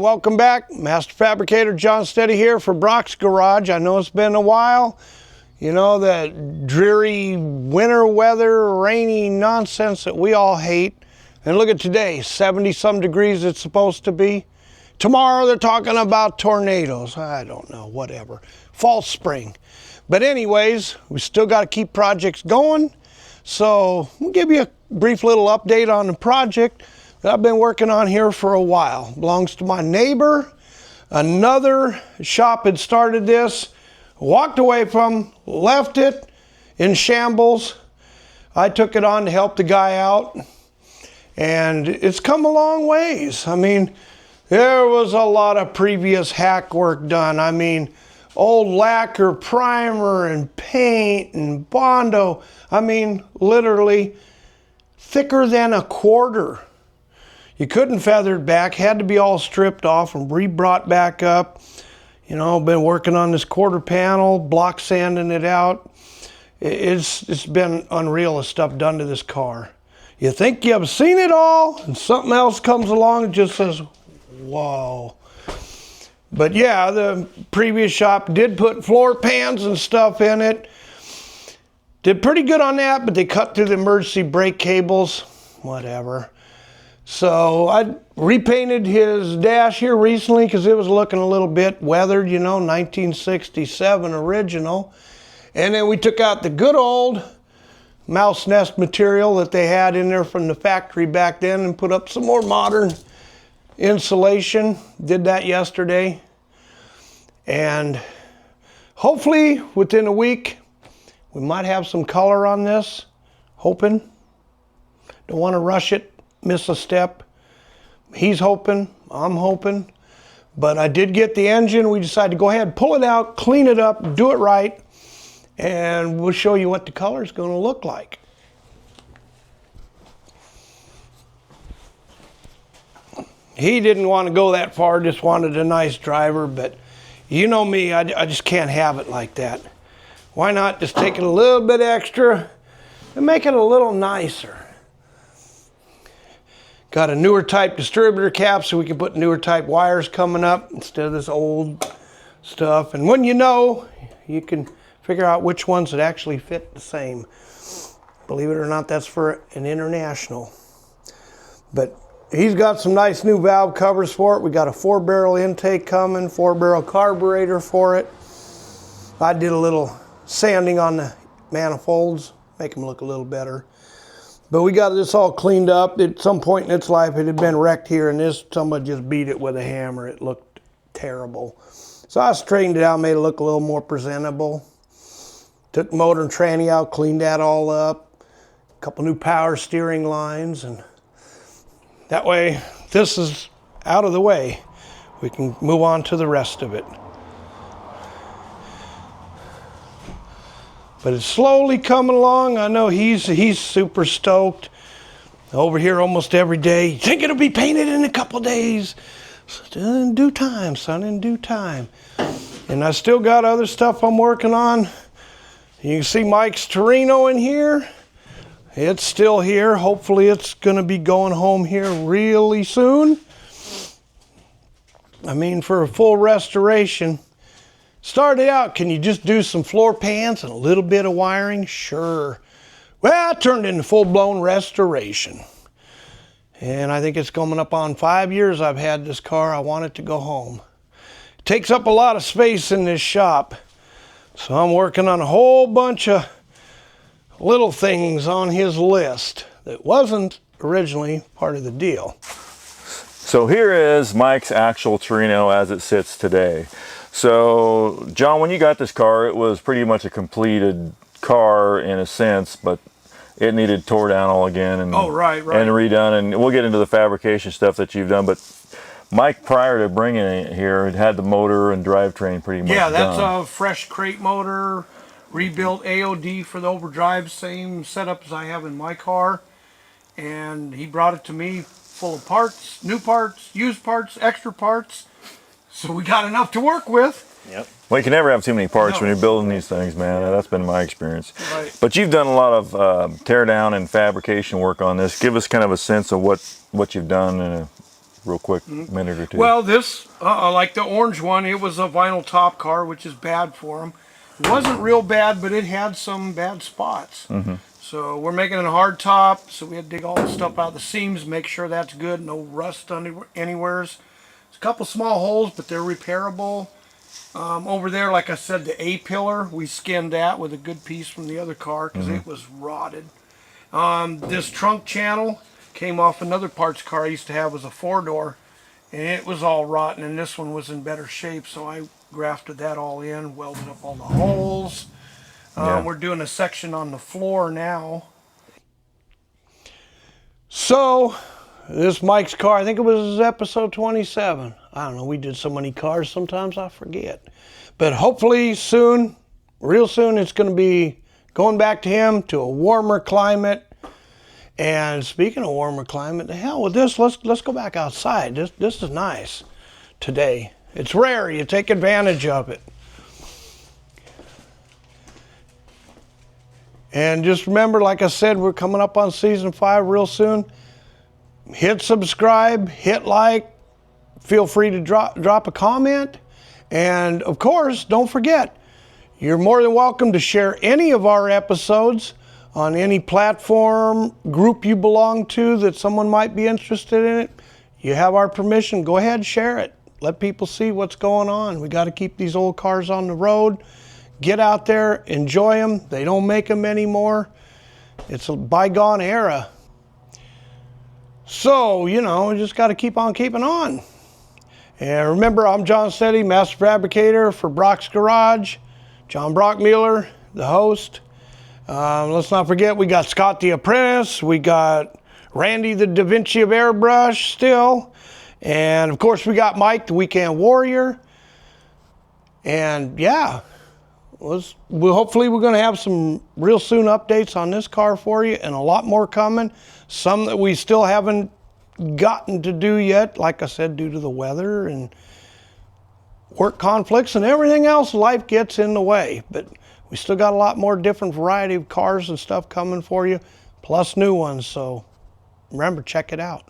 welcome back. Master Fabricator John Steady here for Brock's Garage. I know it's been a while. You know, that dreary winter weather, rainy nonsense that we all hate. And look at today, 70-some degrees it's supposed to be. Tomorrow they're talking about tornadoes. I don't know, whatever. False spring. But anyways, we still got to keep projects going. So we'll give you a brief little update on the project that I've been working on here for a while. Belongs to my neighbor. Another shop had started this, walked away from, left it in shambles. I took it on to help the guy out, and it's come a long ways. I mean, there was a lot of previous hack work done. I mean, old lacquer, primer, and paint, and Bondo. I mean, literally thicker than a quarter. You couldn't feather it back, had to be all stripped off and re-brought back up. You know, been working on this quarter panel, block sanding it out. It's been unreal the stuff done to this car. You think you've seen it all, and something else comes along and just says, whoa. But yeah, the previous shop did put floor pans and stuff in it. Did pretty good on that, but they cut through the emergency brake cables, whatever. So I repainted his dash here recently because it was looking a little bit weathered, you know, 1967 original. And then we took out the good old mouse nest material that they had in there from the factory back then and put up some more modern insulation. Did that yesterday. And hopefully within a week, we might have some color on this. Hoping. Don't want to rush it. Miss a step. He's hoping, I'm hoping, but I did get the engine. We decided to go ahead, pull it out, clean it up, do it right, and we'll show you what the color is going to look like. He didn't want to go that far, just wanted a nice driver, but you know me, I just can't have it like that. Why not just take it a little bit extra and make it a little nicer? Got a newer type distributor cap so we can put newer type wires coming up instead of this old stuff. And when you know, you can figure out which ones that actually fit the same. Believe it or not, that's for an international. But he's got some nice new valve covers for it. We got a 4-barrel intake coming, 4-barrel carburetor for it. I did a little sanding on the manifolds, make them look a little better. But we got this all cleaned up. At some point in its life, it had been wrecked here, and somebody just beat it with a hammer. It looked terrible. So I straightened it out, made it look a little more presentable. Took motor and tranny out, cleaned that all up. A couple new power steering lines, and that way, this is out of the way. We can move on to the rest of it. But it's slowly coming along. I know he's super stoked. Over here almost every day. You think it'll be painted in a couple days? Still in due time, son, in due time. And I still got other stuff I'm working on. You can see Mike's Torino in here. It's still here. Hopefully it's gonna be going home here really soon. I mean, for a full restoration. Started out, can you just do some floor pans and a little bit of wiring? Sure. Well, it turned into full-blown restoration. And I think it's coming up on 5 years I've had this car. I want it to go home. It takes up a lot of space in this shop. So I'm working on a whole bunch of little things on his list that wasn't originally part of the deal. So here is Mike's actual Torino as it sits today. So, John, when you got this car, it was pretty much a completed car in a sense, but it needed tore down all again and, right. and redone. And we'll get into the fabrication stuff that you've done. But Mike, prior to bringing it here, had the motor and drivetrain pretty much Yeah, that's done. a fresh crate motor, rebuilt AOD for the overdrive, same setup as I have in my car. And he brought it to me full of parts, new parts, used parts, extra parts. So we got enough to work with. Yep. Well, you can never have too many parts when you're building these things, man. That's been my experience. Right. But you've done a lot of tear down and fabrication work on this. Give us kind of a sense of what you've done real quick, minute or two. Well, this, like the orange one, it was a vinyl top car, which is bad for them. It wasn't real bad, but it had some bad spots. So we're making it a hard top, so we had to dig all the stuff out of the seams, make sure that's good, no rust anywheres. There's a couple small holes, but they're repairable. Over there, like I said, the A-pillar, we skinned that with a good piece from the other car because it was rotted. This trunk channel came off another parts car I used to have, was a 4-door, and it was all rotten, and this one was in better shape, so I grafted that all in, welded up all the holes. We're doing a section on the floor now. So, this Mike's car, I think it was episode 27. I don't know, we did so many cars, sometimes I forget. But hopefully soon, real soon, it's going to be going back to him to a warmer climate. And speaking of warmer climate, the hell with this, let's go back outside. This is nice today. It's rare, you take advantage of it. And just remember, like I said, we're coming up on season 5 real soon. Hit subscribe, hit like, feel free to drop a comment. And of course, don't forget, you're more than welcome to share any of our episodes on any platform, group you belong to that someone might be interested in it. You have our permission, go ahead, share it. Let people see what's going on. We got to keep these old cars on the road. Get out there, enjoy them. They don't make them anymore. It's a bygone era. So, you know, we just got to keep on keeping on. And remember, I'm John Steady, Master Fabricator for Brock's Garage. John Brockmueller, the host. Let's not forget, we got Scott the Apprentice. We got Randy the Da Vinci of Airbrush still. And of course, we got Mike the Weekend Warrior. And yeah. Hopefully we're going to have some real soon updates on this car for you, and a lot more coming. Some that we still haven't gotten to do yet, like I said, due to the weather and work conflicts and everything else, life gets in the way. But we still got a lot more different variety of cars and stuff coming for you, plus new ones. So remember, check it out.